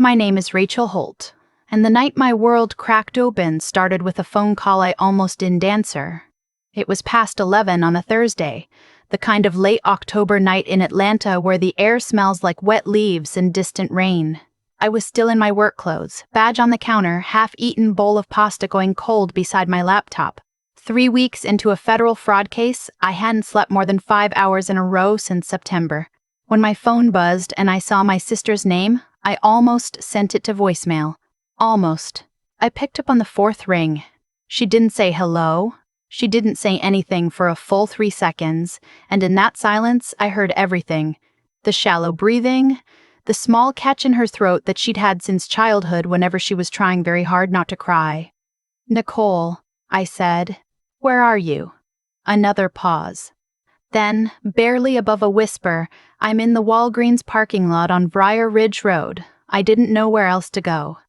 My name is Rachel Holt, and the night my world cracked open started with a phone call I almost didn't answer. It was past 11 on a Thursday, the kind of late October night in Atlanta where the air smells like wet leaves and distant rain. I was still in my work clothes, badge on the counter, half-eaten bowl of pasta going cold beside my laptop. 3 weeks into a federal fraud case, I hadn't slept more than 5 hours in a row since September. When my phone buzzed and I saw my sister's name, I almost sent it to voicemail. Almost. I picked up on the fourth ring. She didn't say hello. She didn't say anything for a full 3 seconds, and in that silence, I heard everything. The shallow breathing, the small catch in her throat that she'd had since childhood whenever she was trying very hard not to cry. "Nicole," I said, "where are you?" Another pause. Then, barely above a whisper, "I'm in the Walgreens parking lot on Briar Ridge Road. I didn't know where else to go."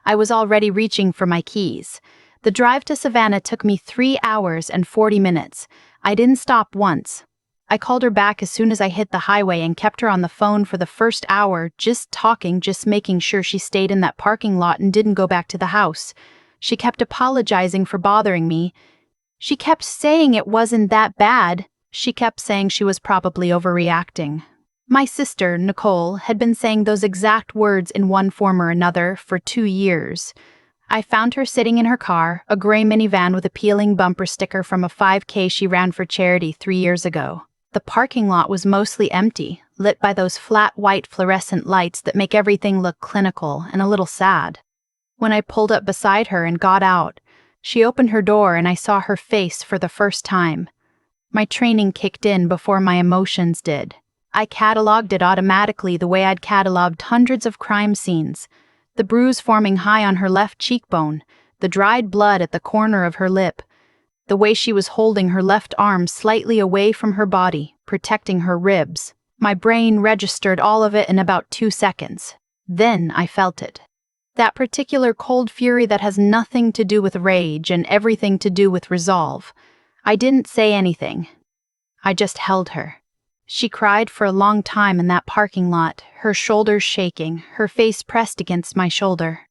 I was already reaching for my keys. The drive to Savannah took me 3 hours and 40 minutes. I didn't stop once. I called her back as soon as I hit the highway and kept her on the phone for the first hour, just talking, just making sure she stayed in that parking lot and didn't go back to the house. She kept apologizing for bothering me. She kept saying it wasn't that bad. She kept saying she was probably overreacting. My sister, Nicole, had been saying those exact words in one form or another for 2 years. I found her sitting in her car, a gray minivan with a peeling bumper sticker from a 5K she ran for charity 3 years ago. The parking lot was mostly empty, lit by those flat white fluorescent lights that make everything look clinical and a little sad. When I pulled up beside her and got out, she opened her door and I saw her face for the first time. My training kicked in before my emotions did. I cataloged it automatically the way I'd cataloged hundreds of crime scenes. The bruise forming high on her left cheekbone, the dried blood at the corner of her lip, the way she was holding her left arm slightly away from her body, protecting her ribs. My brain registered all of it in about 2 seconds. Then I felt it. That particular cold fury that has nothing to do with rage and everything to do with resolve. I didn't say anything. I just held her. She cried for a long time in that parking lot, her shoulders shaking, her face pressed against my shoulder.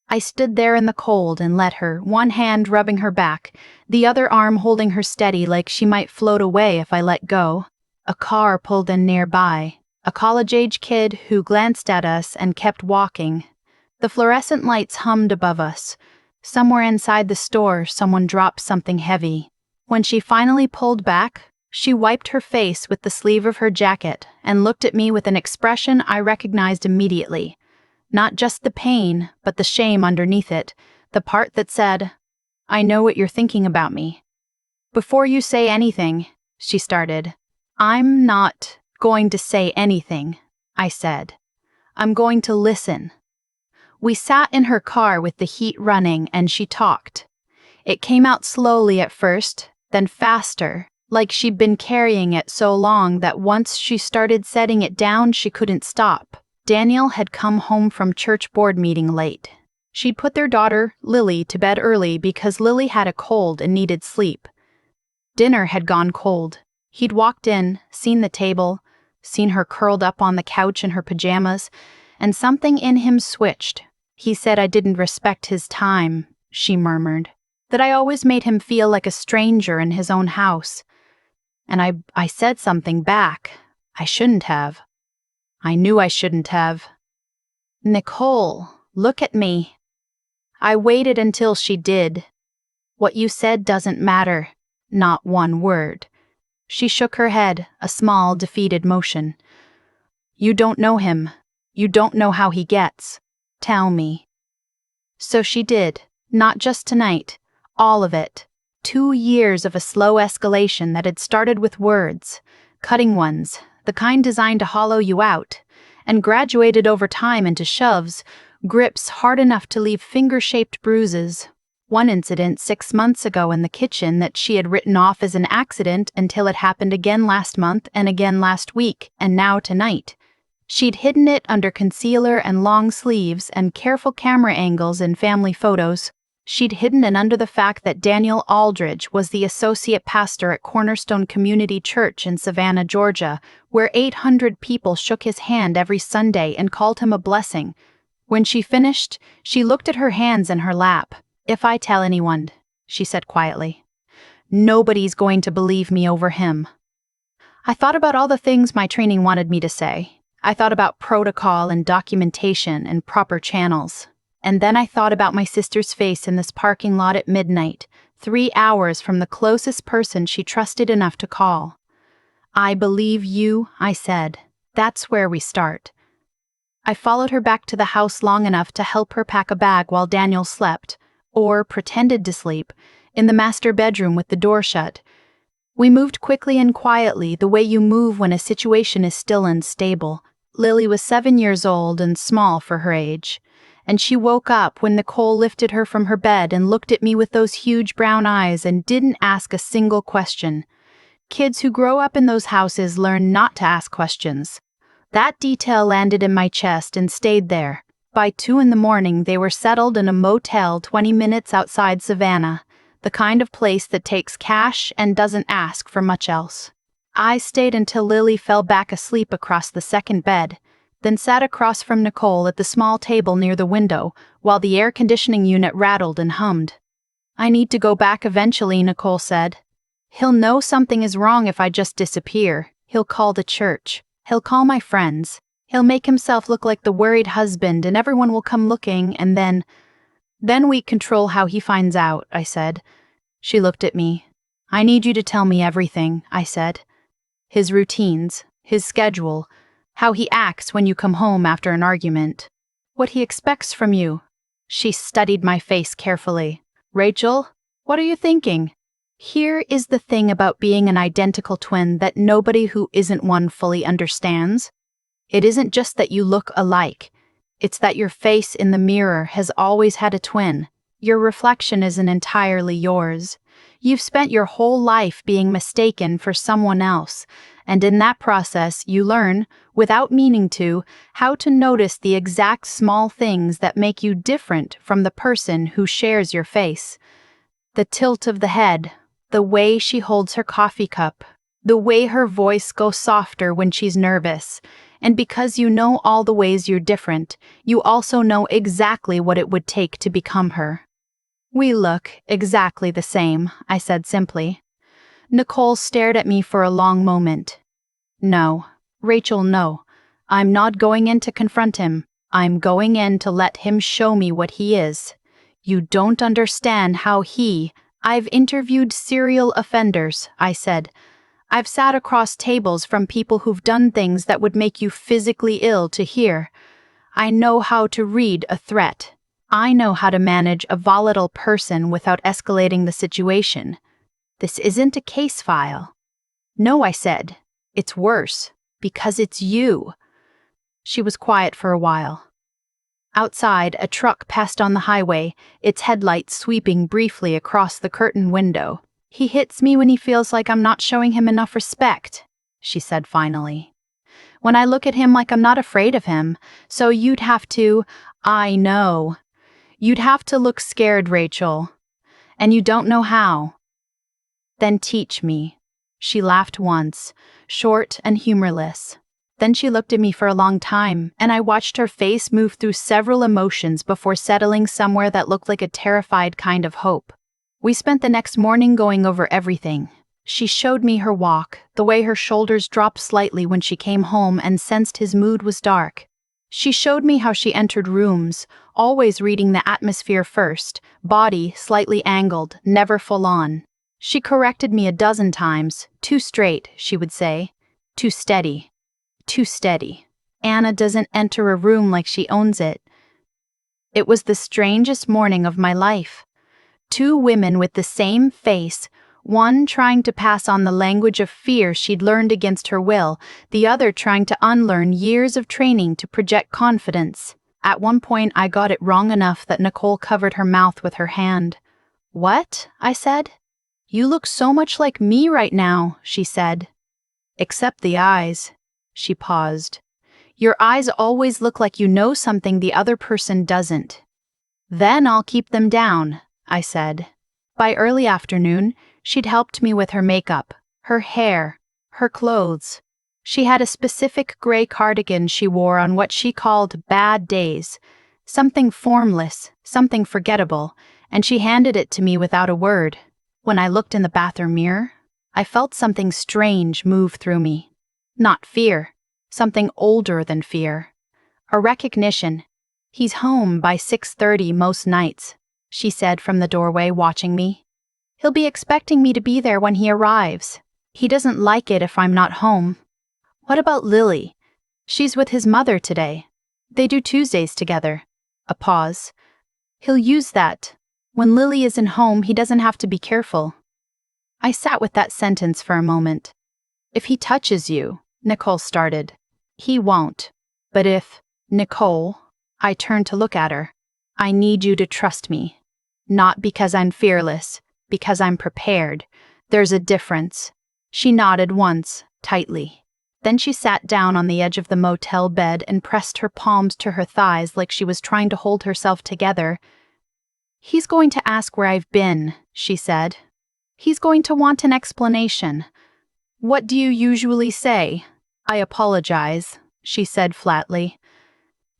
I stood there in the cold and let her, one hand rubbing her back, the other arm holding her steady like she might float away if I let go. A car pulled in nearby, a college-age kid who glanced at us and kept walking. The fluorescent lights hummed above us. Somewhere inside the store, someone dropped something heavy. When she finally pulled back, she wiped her face with the sleeve of her jacket and looked at me with an expression I recognized immediately. Not just the pain, but the shame underneath it, the part that said, "I know what you're thinking about me." "Before you say anything," she started. "I'm not going to say anything," I said. "I'm going to listen." We sat in her car with the heat running and she talked. It came out slowly at first, then faster, like she'd been carrying it so long that once she started setting it down, she couldn't stop. Daniel had come home from church board meeting late. She'd put their daughter, Lily, to bed early because Lily had a cold and needed sleep. Dinner had gone cold. He'd walked in, seen the table, seen her curled up on the couch in her pajamas, and something in him switched. He said I didn't respect his time, she murmured. That I always made him feel like a stranger in his own house. And I said something back. I shouldn't have. I knew I shouldn't have. "Nicole, look at me." I waited until she did. "What you said doesn't matter. Not one word." She shook her head, a small, defeated motion. "You don't know him. You don't know how he gets. Tell me." So she did, not just tonight. All of it. 2 years of a slow escalation that had started with words, cutting ones, the kind designed to hollow you out, and graduated over time into shoves, grips hard enough to leave finger-shaped bruises. One incident 6 months ago in the kitchen that she had written off as an accident until it happened again last month and again last week, and now tonight. She'd hidden it under concealer and long sleeves and careful camera angles in family photos. She'd hidden it under the fact that Daniel Aldridge was the associate pastor at Cornerstone Community Church in Savannah, Georgia, where 800 people shook his hand every Sunday and called him a blessing. When she finished, she looked at her hands in her lap. "If I tell anyone," she said quietly, "nobody's going to believe me over him." I thought about all the things my training wanted me to say. I thought about protocol and documentation and proper channels. And then I thought about my sister's face in this parking lot at midnight, 3 hours from the closest person she trusted enough to call. "I believe you," I said. "That's where we start." I followed her back to the house long enough to help her pack a bag while Daniel slept, or pretended to sleep, in the master bedroom with the door shut. We moved quickly and quietly, the way you move when a situation is still unstable. Lily was 7 years old and small for her age, and she woke up when Nicole lifted her from her bed and looked at me with those huge brown eyes and didn't ask a single question. Kids who grow up in those houses learn not to ask questions. That detail landed in my chest and stayed there. By 2 in the morning, they were settled in a motel 20 minutes outside Savannah, the kind of place that takes cash and doesn't ask for much else. I stayed until Lily fell back asleep across the second bed, then sat across from Nicole at the small table near the window while the air conditioning unit rattled and hummed. "I need to go back eventually," Nicole said. "He'll know something is wrong if I just disappear. He'll call the church. He'll call my friends. He'll make himself look like the worried husband and everyone will come looking and then we control how he finds out," I said. She looked at me. "I need you to tell me everything," I said. "His routines, his schedule, how he acts when you come home after an argument, what he expects from you." She studied my face carefully. "Rachel, what are you thinking? Here is the thing about being an identical twin that nobody who isn't one fully understands. It isn't just that you look alike. It's that your face in the mirror has always had a twin. Your reflection isn't entirely yours. You've spent your whole life being mistaken for someone else, and in that process you learn, without meaning to, how to notice the exact small things that make you different from the person who shares your face. The tilt of the head, the way she holds her coffee cup, the way her voice goes softer when she's nervous. And because you know all the ways you're different, you also know exactly what it would take to become her." "We look exactly the same," I said simply. Nicole stared at me for a long moment. "No, Rachel, no. I'm not going in to confront him. I'm going in to let him show me what he is. You don't understand how I've interviewed serial offenders," I said. "I've sat across tables from people who've done things that would make you physically ill to hear. I know how to read a threat. I know how to manage a volatile person without escalating the situation. This isn't a case file." "No," I said. "It's worse, because it's you." She was quiet for a while. Outside, a truck passed on the highway, its headlights sweeping briefly across the curtained window. "He hits me when he feels like I'm not showing him enough respect," she said finally. "When I look at him like I'm not afraid of him, so you'd have to, I know. You'd have to look scared, Rachel. And you don't know how. Then teach me." She laughed once, short and humorless. Then she looked at me for a long time, and I watched her face move through several emotions before settling somewhere that looked like a terrified kind of hope. We spent the next morning going over everything. She showed me her walk, the way her shoulders dropped slightly when she came home and sensed his mood was dark. She showed me how she entered rooms, always reading the atmosphere first, body slightly angled, never full on. She corrected me 12 times. "Too straight," she would say. "Too steady. Too steady. Anna doesn't enter a room like she owns it." It was the strangest morning of my life. 2 women with the same face, one trying to pass on the language of fear she'd learned against her will, the other trying to unlearn years of training to project confidence. At one point, I got it wrong enough that Nicole covered her mouth with her hand. "What?" I said. "You look so much like me right now," she said. "Except the eyes." She paused. "Your eyes always look like you know something the other person doesn't." "Then I'll keep them down," I said. By early afternoon, she'd helped me with her makeup, her hair, her clothes. She had a specific gray cardigan she wore on what she called bad days. Something formless, something forgettable, and she handed it to me without a word. When I looked in the bathroom mirror, I felt something strange move through me. Not fear, something older than fear. A recognition. "He's home by 6:30 most nights," she said from the doorway, watching me. "He'll be expecting me to be there when he arrives. He doesn't like it if I'm not home. What about Lily? She's with his mother today. They do Tuesdays together." A pause. "He'll use that. When Lily isn't home, he doesn't have to be careful." I sat with that sentence for a moment. "If he touches you," Nicole started. "He won't. But if..." "Nicole," I turned to look at her. "I need you to trust me. Not because I'm fearless, because I'm prepared. There's a difference." She nodded once, tightly. Then she sat down on the edge of the motel bed and pressed her palms to her thighs like she was trying to hold herself together. "He's going to ask where I've been," she said. "He's going to want an explanation." "What do you usually say?" "I apologize," she said flatly.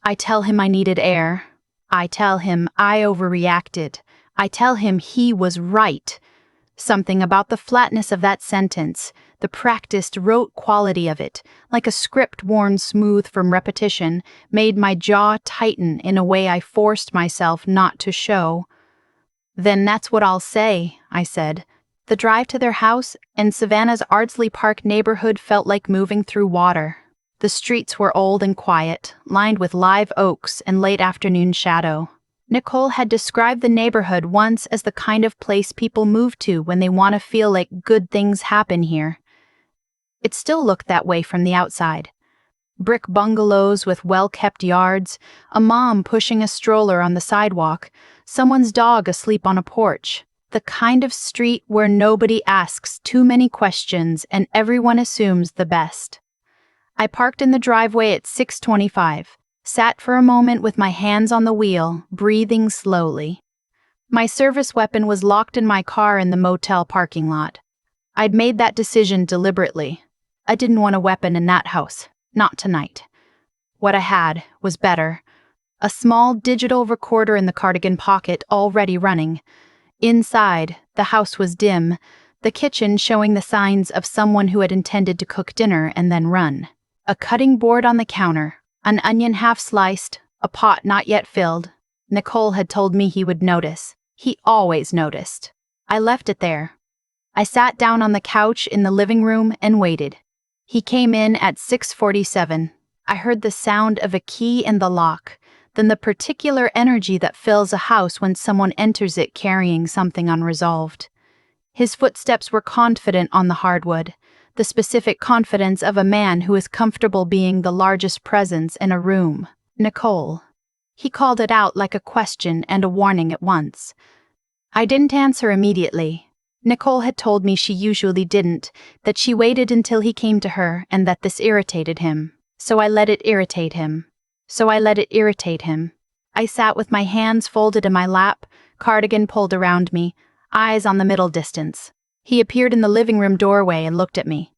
"I tell him I needed air. I tell him I overreacted. I tell him he was right." Something about the flatness of that sentence, the practiced rote quality of it, like a script worn smooth from repetition, made my jaw tighten in a way I forced myself not to show. "Then that's what I'll say," I said. The drive to their house in Savannah's Ardsley Park neighborhood felt like moving through water. The streets were old and quiet, lined with live oaks and late afternoon shadow. Nicole had described the neighborhood once as the kind of place people move to when they want to feel like good things happen here. It still looked that way from the outside. Brick bungalows with well-kept yards, a mom pushing a stroller on the sidewalk, someone's dog asleep on a porch. The kind of street where nobody asks too many questions and everyone assumes the best. I parked in the driveway at 6:25. Sat for a moment with my hands on the wheel, breathing slowly. My service weapon was locked in my car in the motel parking lot. I'd made that decision deliberately. I didn't want a weapon in that house, not tonight. What I had was better. A small digital recorder in the cardigan pocket already running. Inside, the house was dim, the kitchen showing the signs of someone who had intended to cook dinner and then run. A cutting board on the counter. An onion half sliced, a pot not yet filled. Nicole had told me he would notice. He always noticed. I left it there. I sat down on the couch in the living room and waited. He came in at 6:47. I heard the sound of a key in the lock, then the particular energy that fills a house when someone enters it carrying something unresolved. His footsteps were confident on the hardwood. The specific confidence of a man who is comfortable being the largest presence in a room. "Nicole." He called it out like a question and a warning at once. I didn't answer immediately. Nicole had told me she usually didn't, that she waited until he came to her and that this irritated him. So I let it irritate him. I sat with my hands folded in my lap, cardigan pulled around me, eyes on the middle distance. He appeared in the living room doorway and looked at me.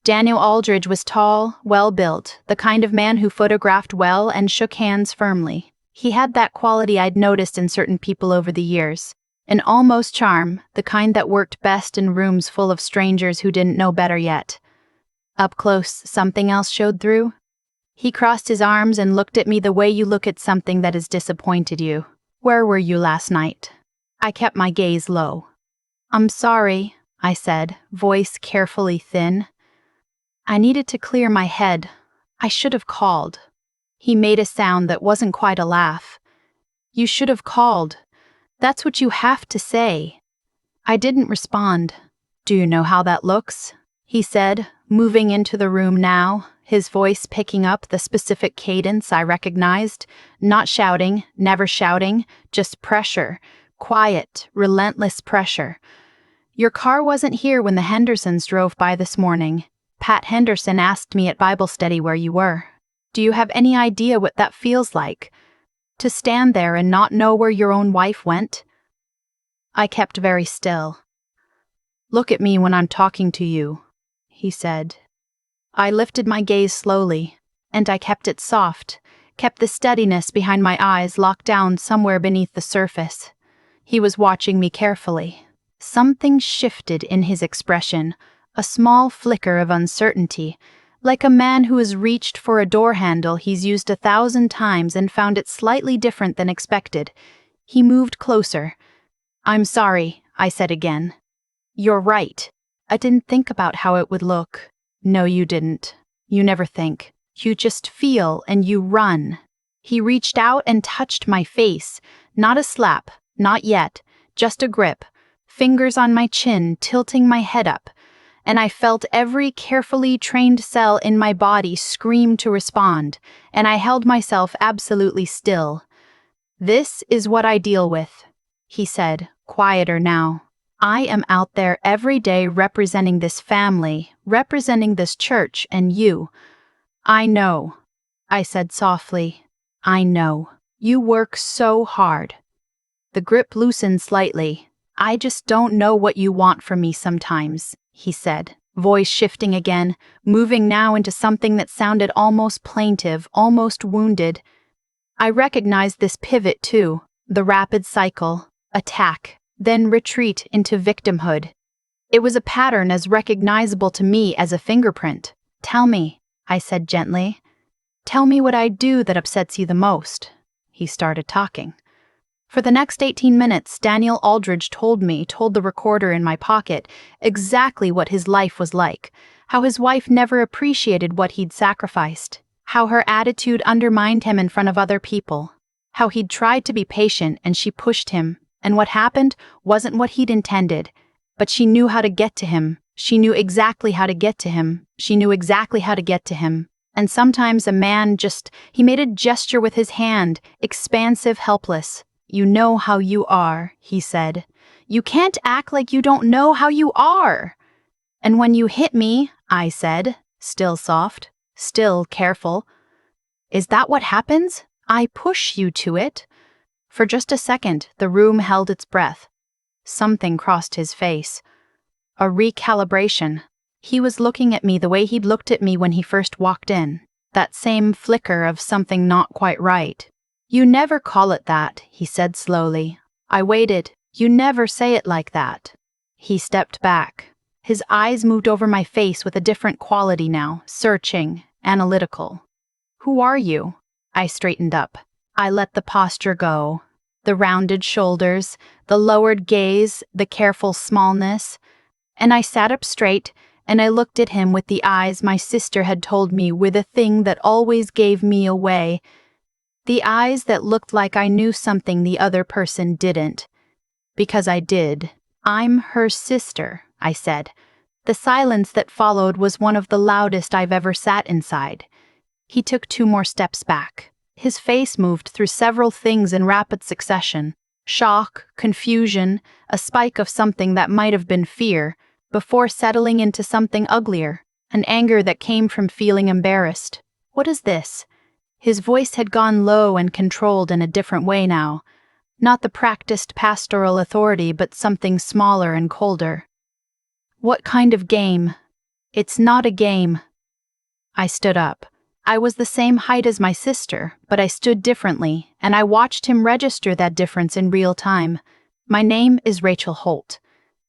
Daniel Aldridge was tall, well-built, the kind of man who photographed well and shook hands firmly. He had that quality I'd noticed in certain people over the years. An almost charm, the kind that worked best in rooms full of strangers who didn't know better yet. Up close, something else showed through. He crossed his arms and looked at me the way you look at something that has disappointed you. "Where were you last night?" I kept my gaze low. "I'm sorry," I said, voice carefully thin. "I needed to clear my head. I should have called." He made a sound that wasn't quite a laugh. "You should have called. That's what you have to say." I didn't respond. "Do you know how that looks?" he said, moving into the room now, his voice picking up the specific cadence I recognized. Not shouting, never shouting, just pressure. Quiet, relentless pressure. "Your car wasn't here when the Hendersons drove by this morning. Pat Henderson asked me at Bible study where you were. Do you have any idea what that feels like? To stand there and not know where your own wife went?" I kept very still. "Look at me when I'm talking to you," he said. I lifted my gaze slowly, and I kept it soft. kept the steadiness behind my eyes locked down somewhere beneath the surface. He was watching me carefully. Something shifted in his expression, a small flicker of uncertainty, like a man who has reached for a door handle he's used 1,000 times and found it slightly different than expected. He moved closer. "I'm sorry," I said again. "You're right. I didn't think about how it would look." "No, you didn't. You never think. You just feel and you run." He reached out and touched my face. Not a slap, not yet, just a grip, fingers on my chin, tilting my head up, and I felt every carefully trained cell in my body scream to respond, and I held myself absolutely still. "This is what I deal with," he said, quieter now. "I am out there every day representing this family, representing this church and you. I know," I said softly. "I know. You work so hard." The grip loosened slightly. "I just don't know what you want from me sometimes," he said, voice shifting again, moving now into something that sounded almost plaintive, almost wounded. I recognized this pivot too, the rapid cycle, attack, then retreat into victimhood. It was a pattern as recognizable to me as a fingerprint. "Tell me," I said gently. "Tell me what I do that upsets you the most." He started talking. For the next 18 minutes, Daniel Aldridge told the recorder in my pocket, exactly what his life was like, how his wife never appreciated what he'd sacrificed, how her attitude undermined him in front of other people, how he'd tried to be patient and she pushed him, and what happened wasn't what he'd intended, but she knew how to get to him. She knew exactly how to get to him. She knew exactly how to get to him. And sometimes a man he made a gesture with his hand, expansive, helpless. "You know how you are," he said. "You can't act like you don't know how you are." "And when you hit me," I said, still soft, still careful. "Is that what happens? I push you to it." For just a second, the room held its breath. Something crossed his face. A recalibration. He was looking at me the way he'd looked at me when he first walked in. That same flicker of something not quite right. "You never call it that," he said slowly. I waited. "You never say it like that." He stepped back. His eyes moved over my face with a different quality now, searching, analytical. "Who are you?" I straightened up. I let the posture go. The rounded shoulders, the lowered gaze, the careful smallness. And I sat up straight, and I looked at him with the eyes my sister had told me were the thing that always gave me away. The eyes that looked like I knew something the other person didn't. Because I did. "I'm her sister," I said. The silence that followed was one of the loudest I've ever sat inside. He took 2 more steps back. His face moved through several things in rapid succession. Shock, confusion, a spike of something that might have been fear, before settling into something uglier, an anger that came from feeling embarrassed. "What is this?" His voice had gone low and controlled in a different way now. Not the practiced pastoral authority, but something smaller and colder. "What kind of game?" "It's not a game." I stood up. I was the same height as my sister, but I stood differently, and I watched him register that difference in real time. "My name is Rachel Holt.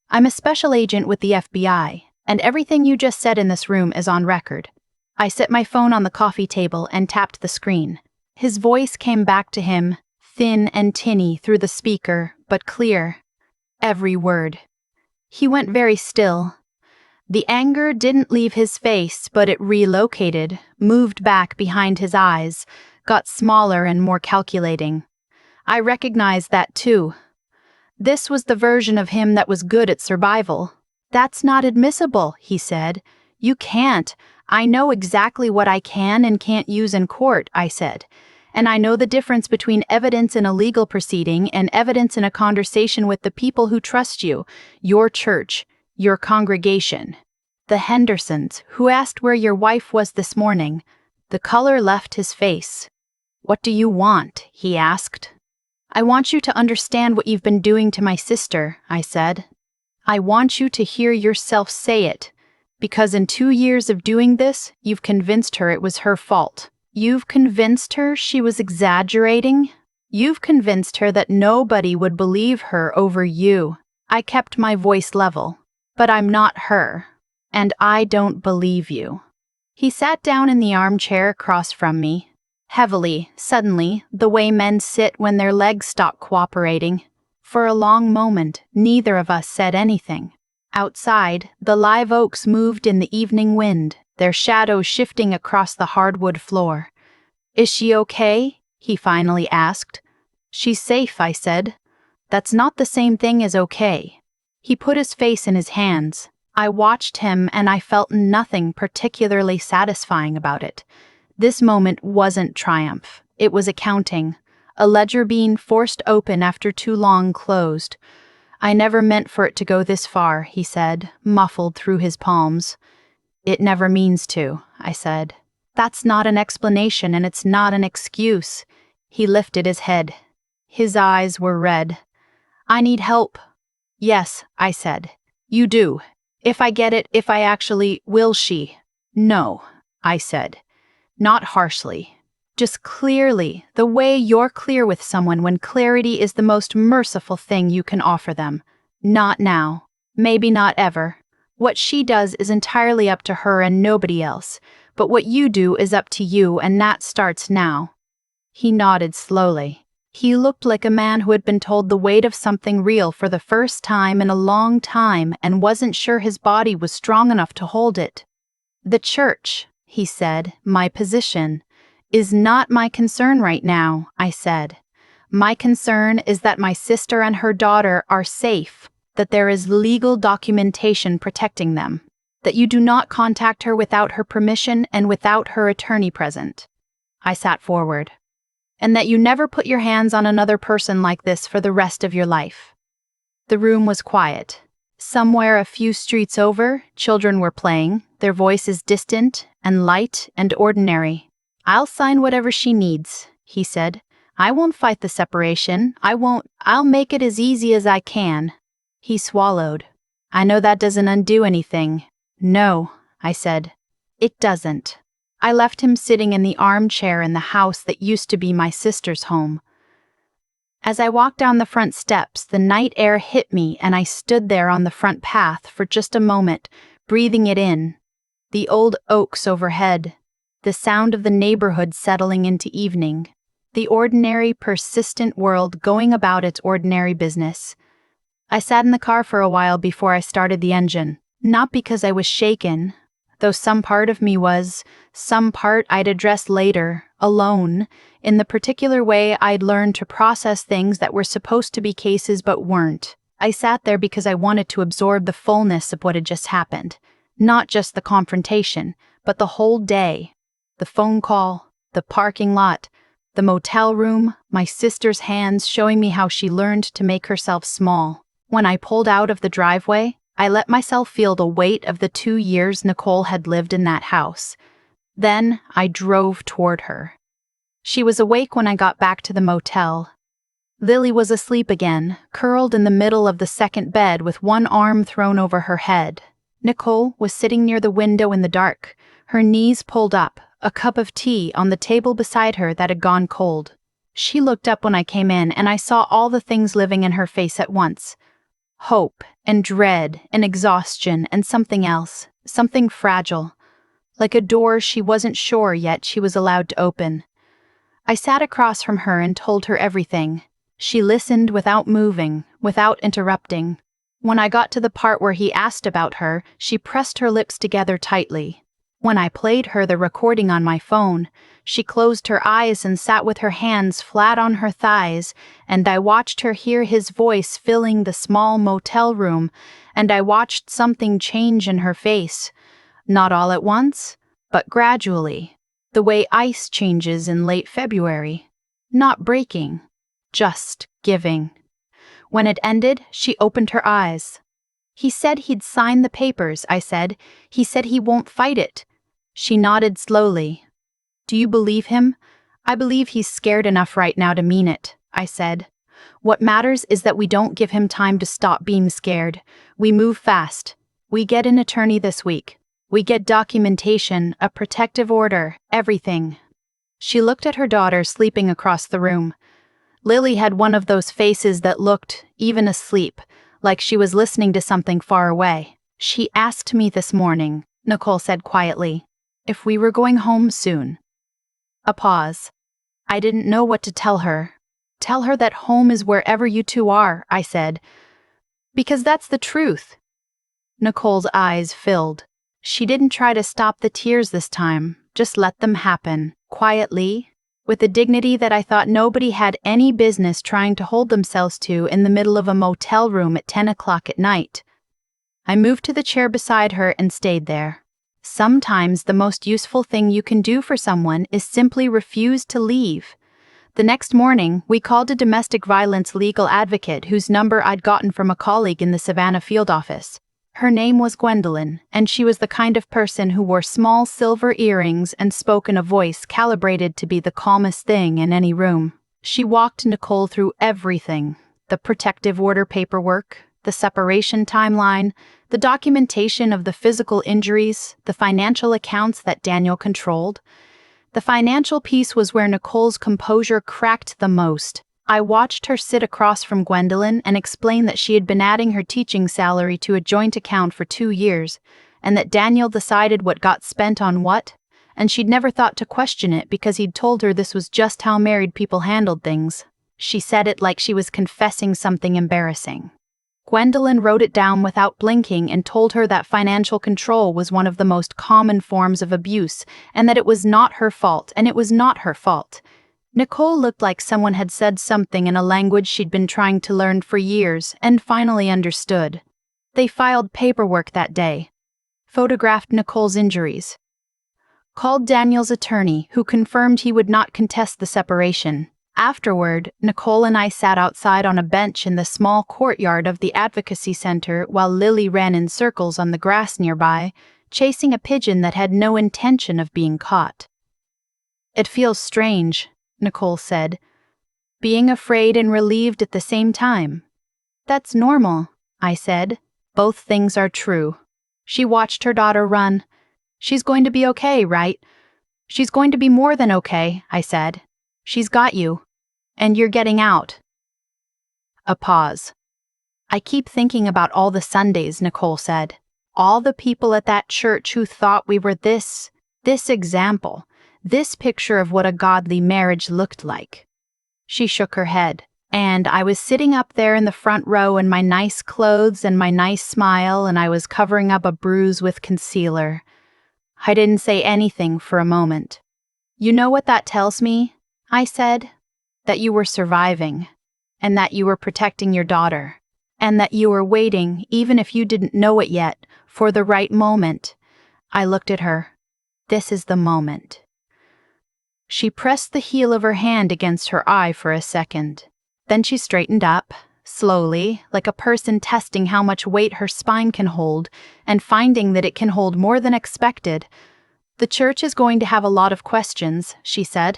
I'm a special agent with the FBI, and everything you just said in this room is on record." I set my phone on the coffee table and tapped the screen. His voice came back to him, thin and tinny through the speaker, but clear. Every word. He went very still. The anger didn't leave his face, but it relocated, moved back behind his eyes, got smaller and more calculating. I recognized that too. This was the version of him that was good at survival. "That's not admissible," he said. "You can't. I know exactly what I can and can't use in court," I said. "And I know the difference between evidence in a legal proceeding and evidence in a conversation with the people who trust you, your church, your congregation. The Hendersons, who asked where your wife was this morning." The color left his face. "What do you want?" he asked. "I want you to understand what you've been doing to my sister," I said. "I want you to hear yourself say it. Because in 2 years of doing this, you've convinced her it was her fault. You've convinced her she was exaggerating? You've convinced her that nobody would believe her over you. I kept my voice level. But I'm not her. And I don't believe you. He sat down in the armchair across from me. Heavily, suddenly, the way men sit when their legs stop cooperating. For a long moment, neither of us said anything. Outside, the live oaks moved in the evening wind, their shadows shifting across the hardwood floor. "Is she okay?" he finally asked. "She's safe," I said. "That's not the same thing as okay." He put his face in his hands. I watched him and I felt nothing particularly satisfying about it. This moment wasn't triumph. It was accounting. A ledger being forced open after too long closed. "I never meant for it to go this far," he said, muffled through his palms. "It never means to," I said. "That's not an explanation and it's not an excuse." He lifted his head. His eyes were red. "I need help." "Yes," I said. "You do. If I get it, if I actually, will she?" "No," I said. Not harshly. Just clearly, the way you're clear with someone when clarity is the most merciful thing you can offer them. Not now. Maybe not ever. What she does is entirely up to her and nobody else, but what you do is up to you, and that starts now. He nodded slowly. He looked like a man who had been told the weight of something real for the first time in a long time and wasn't sure his body was strong enough to hold it. "The church," he said, "my position, is not my concern right now," I said. "My concern is that my sister and her daughter are safe, that there is legal documentation protecting them, that you do not contact her without her permission and without her attorney present." I sat forward. "And that you never put your hands on another person like this for the rest of your life." The room was quiet. Somewhere a few streets over, children were playing, their voices distant and light and ordinary. "I'll sign whatever she needs," he said. "I won't fight the separation. I'll make it as easy as I can." He swallowed. "I know that doesn't undo anything." "No," I said. "It doesn't." I left him sitting in the armchair in the house that used to be my sister's home. As I walked down the front steps, the night air hit me and I stood there on the front path for just a moment, breathing it in. The old oaks overhead, the sound of the neighborhood settling into evening, the ordinary, persistent world going about its ordinary business. I sat in the car for a while before I started the engine, not because I was shaken, though some part of me was, some part I'd address later, alone, in the particular way I'd learned to process things that were supposed to be cases but weren't. I sat there because I wanted to absorb the fullness of what had just happened. Not just the confrontation, but the whole day. The phone call, the parking lot, the motel room, my sister's hands showing me how she learned to make herself small. When I pulled out of the driveway, I let myself feel the weight of the 2 years Nicole had lived in that house. Then I drove toward her. She was awake when I got back to the motel. Lily was asleep again, curled in the middle of the second bed with one arm thrown over her head. Nicole was sitting near the window in the dark, her knees pulled up, a cup of tea on the table beside her that had gone cold. She looked up when I came in, and I saw all the things living in her face at once. Hope and dread and exhaustion and something else, something fragile. Like a door she wasn't sure yet she was allowed to open. I sat across from her and told her everything. She listened without moving, without interrupting. When I got to the part where he asked about her, she pressed her lips together tightly. When I played her the recording on my phone, she closed her eyes and sat with her hands flat on her thighs, and I watched her hear his voice filling the small motel room, and I watched something change in her face. Not all at once, but gradually, the way ice changes in late February. Not breaking, just giving. When it ended, she opened her eyes. "He said he'd sign the papers," I said. "He said he won't fight it." She nodded slowly. "Do you believe him?" "I believe he's scared enough right now to mean it," I said. "What matters is that we don't give him time to stop being scared. We move fast. We get an attorney this week. We get documentation, a protective order, everything." She looked at her daughter sleeping across the room. Lily had one of those faces that looked, even asleep, like she was listening to something far away. She asked me this morning, Nicole said quietly, if we were going home soon. A pause. I didn't know what to tell her. Tell her that home is wherever you two are, I said. Because that's the truth. Nicole's eyes filled. She didn't try to stop the tears this time, just let them happen, quietly, with a dignity that I thought nobody had any business trying to hold themselves to in the middle of a motel room at 10 o'clock at night. I moved to the chair beside her and stayed there. Sometimes the most useful thing you can do for someone is simply refuse to leave. The next morning, we called a domestic violence legal advocate whose number I'd gotten from a colleague in the Savannah field office. Her name was Gwendolyn, and she was the kind of person who wore small silver earrings and spoke in a voice calibrated to be the calmest thing in any room. She walked Nicole through everything: the protective order paperwork, the separation timeline, the documentation of the physical injuries, the financial accounts that Daniel controlled. The financial piece was where Nicole's composure cracked the most. I watched her sit across from Gwendolyn and explain that she had been adding her teaching salary to a joint account for 2 years, and that Daniel decided what got spent on what, and she'd never thought to question it because he'd told her this was just how married people handled things. She said it like she was confessing something embarrassing. Gwendolyn wrote it down without blinking and told her that financial control was one of the most common forms of abuse, and that it was not her fault, and it was not her fault. Nicole looked like someone had said something in a language she'd been trying to learn for years and finally understood. They filed paperwork that day, photographed Nicole's injuries, called Daniel's attorney, who confirmed he would not contest the separation. Afterward, Nicole and I sat outside on a bench in the small courtyard of the advocacy center while Lily ran in circles on the grass nearby, chasing a pigeon that had no intention of being caught. It feels strange, Nicole said, being afraid and relieved at the same time. That's normal, I said. Both things are true. She watched her daughter run. She's going to be okay, right? She's going to be more than okay, I said. She's got you. And you're getting out. A pause. I keep thinking about all the Sundays, Nicole said. All the people at that church who thought we were this example. This picture of what a godly marriage looked like. She shook her head, and I was sitting up there in the front row in my nice clothes and my nice smile, and I was covering up a bruise with concealer. I didn't say anything for a moment. You know what that tells me? I said. That you were surviving, and that you were protecting your daughter, and that you were waiting, even if you didn't know it yet, for the right moment. I looked at her. This is the moment. She pressed the heel of her hand against her eye for a second. Then she straightened up, slowly, like a person testing how much weight her spine can hold, and finding that it can hold more than expected. The church is going to have a lot of questions, she said.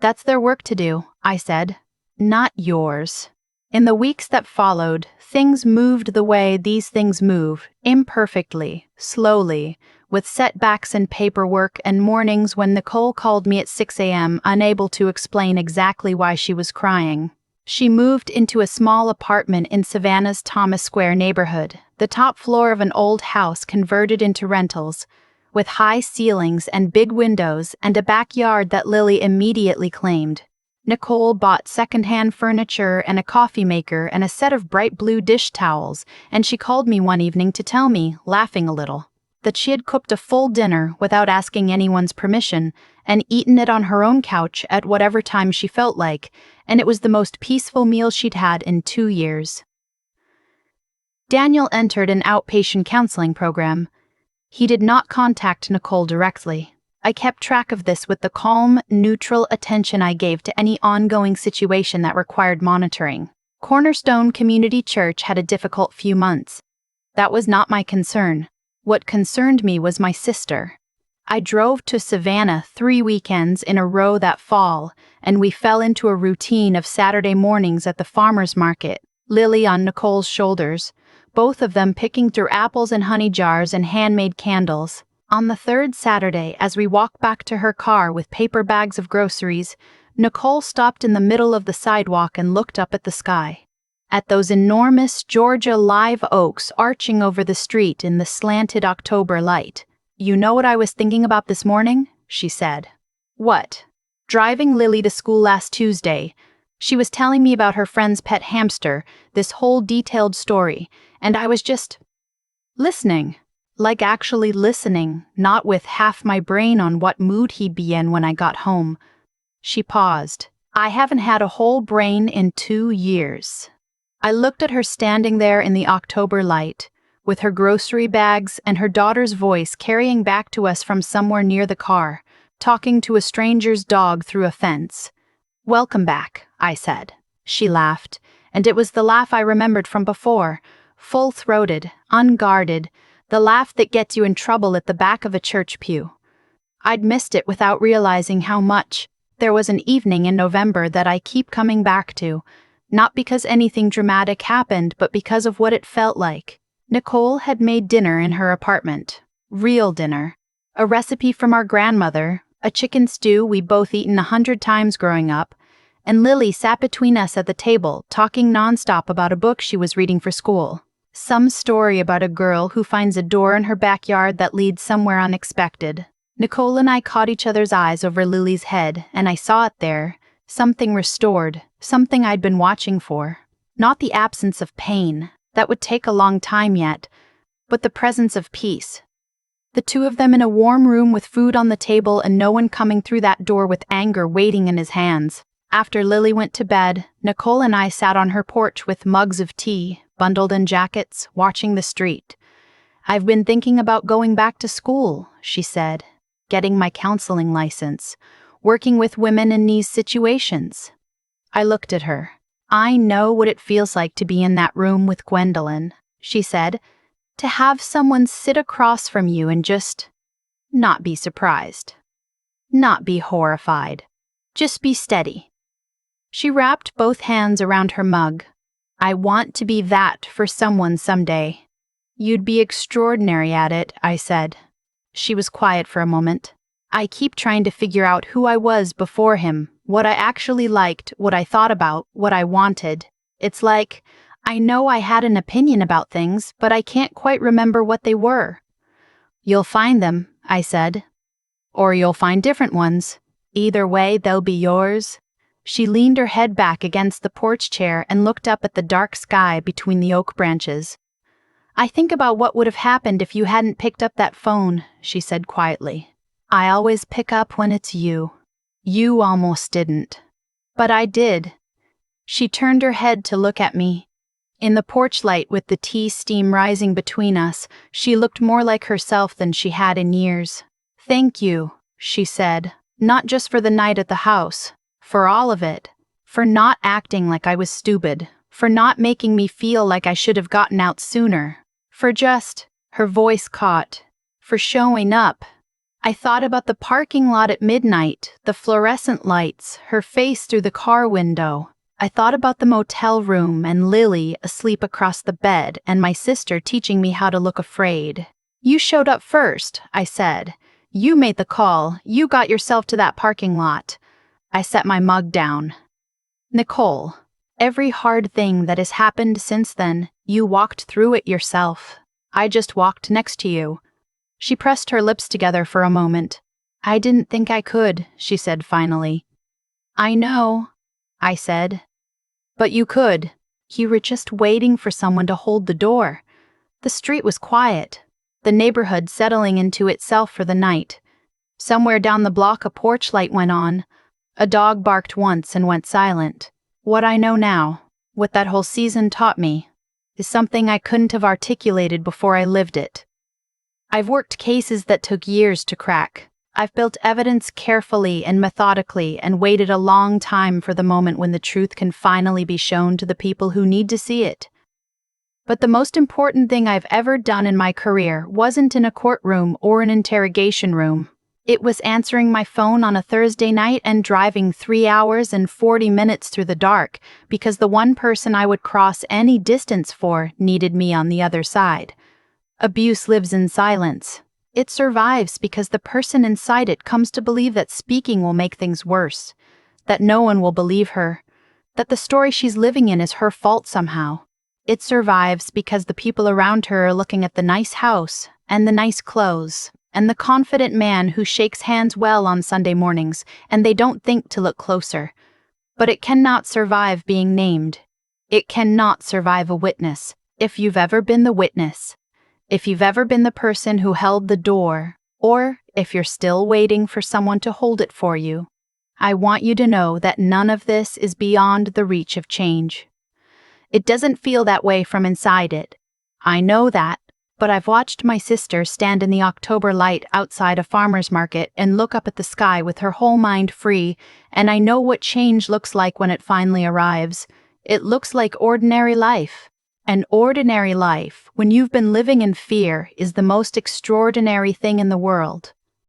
That's their work to do, I said. Not yours. In the weeks that followed, things moved the way these things move, imperfectly, slowly, with setbacks and paperwork and mornings when Nicole called me at 6 a.m. unable to explain exactly why she was crying. She moved into a small apartment in Savannah's Thomas Square neighborhood, the top floor of an old house converted into rentals, with high ceilings and big windows and a backyard that Lily immediately claimed. Nicole bought secondhand furniture and a coffee maker and a set of bright blue dish towels, and she called me one evening to tell me, laughing a little, that she had cooked a full dinner without asking anyone's permission and eaten it on her own couch at whatever time she felt like, and it was the most peaceful meal she'd had in 2 years. Daniel entered an outpatient counseling program. He did not contact Nicole directly. I kept track of this with the calm, neutral attention I gave to any ongoing situation that required monitoring. Cornerstone Community Church had a difficult few months. That was not my concern. What concerned me was my sister. I drove to Savannah 3 weekends in a row that fall, and we fell into a routine of Saturday mornings at the farmer's market, Lily on Nicole's shoulders, both of them picking through apples and honey jars and handmade candles. On the third Saturday, as we walked back to her car with paper bags of groceries, Nicole stopped in the middle of the sidewalk and looked up at the sky. At those enormous Georgia live oaks arching over the street in the slanted October light. "You know what I was thinking about this morning?" she said. "What?" "Driving Lily to school last Tuesday. She was telling me about her friend's pet hamster, this whole detailed story, and I was just listening. Like actually listening, not with half my brain on what mood he'd be in when I got home." She paused. "I haven't had a whole brain in 2 years." I looked at her standing there in the October light, with her grocery bags and her daughter's voice carrying back to us from somewhere near the car, talking to a stranger's dog through a fence. "Welcome back," I said. She laughed, and it was the laugh I remembered from before, full-throated, unguarded, the laugh that gets you in trouble at the back of a church pew. I'd missed it without realizing how much. There was an evening in November that I keep coming back to, not because anything dramatic happened, but because of what it felt like. Nicole had made dinner in her apartment. Real dinner. A recipe from our grandmother, a chicken stew we'd both eaten 100 times growing up, and Lily sat between us at the table, talking nonstop about a book she was reading for school. Some story about a girl who finds a door in her backyard that leads somewhere unexpected. Nicole and I caught each other's eyes over Lily's head, and I saw it there, something restored, something I'd been watching for. Not the absence of pain, that would take a long time yet, but the presence of peace. The two of them in a warm room with food on the table and no one coming through that door with anger waiting in his hands. After Lily went to bed, Nicole and I sat on her porch with mugs of tea, bundled in jackets, watching the street. "I've been thinking about going back to school," she said, "getting my counseling license, working with women in these situations." I looked at her. "I know what it feels like to be in that room with Gwendolyn," she said, "to have someone sit across from you and just not be surprised, not be horrified, just be steady." She wrapped both hands around her mug. "I want to be that for someone someday." "You'd be extraordinary at it," I said. She was quiet for a moment. "I keep trying to figure out who I was before him, what I actually liked, what I thought about, what I wanted. It's like, I know I had an opinion about things, but I can't quite remember what they were." "You'll find them," I said. "Or you'll find different ones. Either way, they'll be yours." She leaned her head back against the porch chair and looked up at the dark sky between the oak branches. "I think about what would have happened if you hadn't picked up that phone," she said quietly. "I always pick up when it's you. You almost didn't. But I did." She turned her head to look at me. In the porch light with the tea steam rising between us, she looked more like herself than she had in years. "Thank you," she said, "not just for the night at the house, for all of it, for not acting like I was stupid, for not making me feel like I should have gotten out sooner, for just," her voice caught, "for showing up." I thought about the parking lot at midnight, the fluorescent lights, her face through the car window. I thought about the motel room and Lily asleep across the bed and my sister teaching me how to look afraid. "You showed up first," I said. "You made the call. You got yourself to that parking lot." I set my mug down. "Nicole, every hard thing that has happened since then, you walked through it yourself. I just walked next to you." She pressed her lips together for a moment. "I didn't think I could," she said finally. "I know," I said. "But you could. You were just waiting for someone to hold the door." The street was quiet, the neighborhood settling into itself for the night. Somewhere down the block a porch light went on. A dog barked once and went silent. What I know now, what that whole season taught me, is something I couldn't have articulated before I lived it. I've worked cases that took years to crack. I've built evidence carefully and methodically and waited a long time for the moment when the truth can finally be shown to the people who need to see it. But the most important thing I've ever done in my career wasn't in a courtroom or an interrogation room. It was answering my phone on a Thursday night and driving 3 hours and 40 minutes through the dark because the one person I would cross any distance for needed me on the other side. Abuse lives in silence. It survives because the person inside it comes to believe that speaking will make things worse, that no one will believe her, that the story she's living in is her fault somehow. It survives because the people around her are looking at the nice house and the nice clothes and the confident man who shakes hands well on Sunday mornings, and they don't think to look closer. But it cannot survive being named. It cannot survive a witness. If you've ever been the witness, if you've ever been the person who held the door, or if you're still waiting for someone to hold it for you, I want you to know that none of this is beyond the reach of change. It doesn't feel that way from inside it. I know that, but I've watched my sister stand in the October light outside a farmer's market and look up at the sky with her whole mind free, and I know what change looks like when it finally arrives. It looks like ordinary life. An ordinary life, when you've been living in fear, is the most extraordinary thing in the world.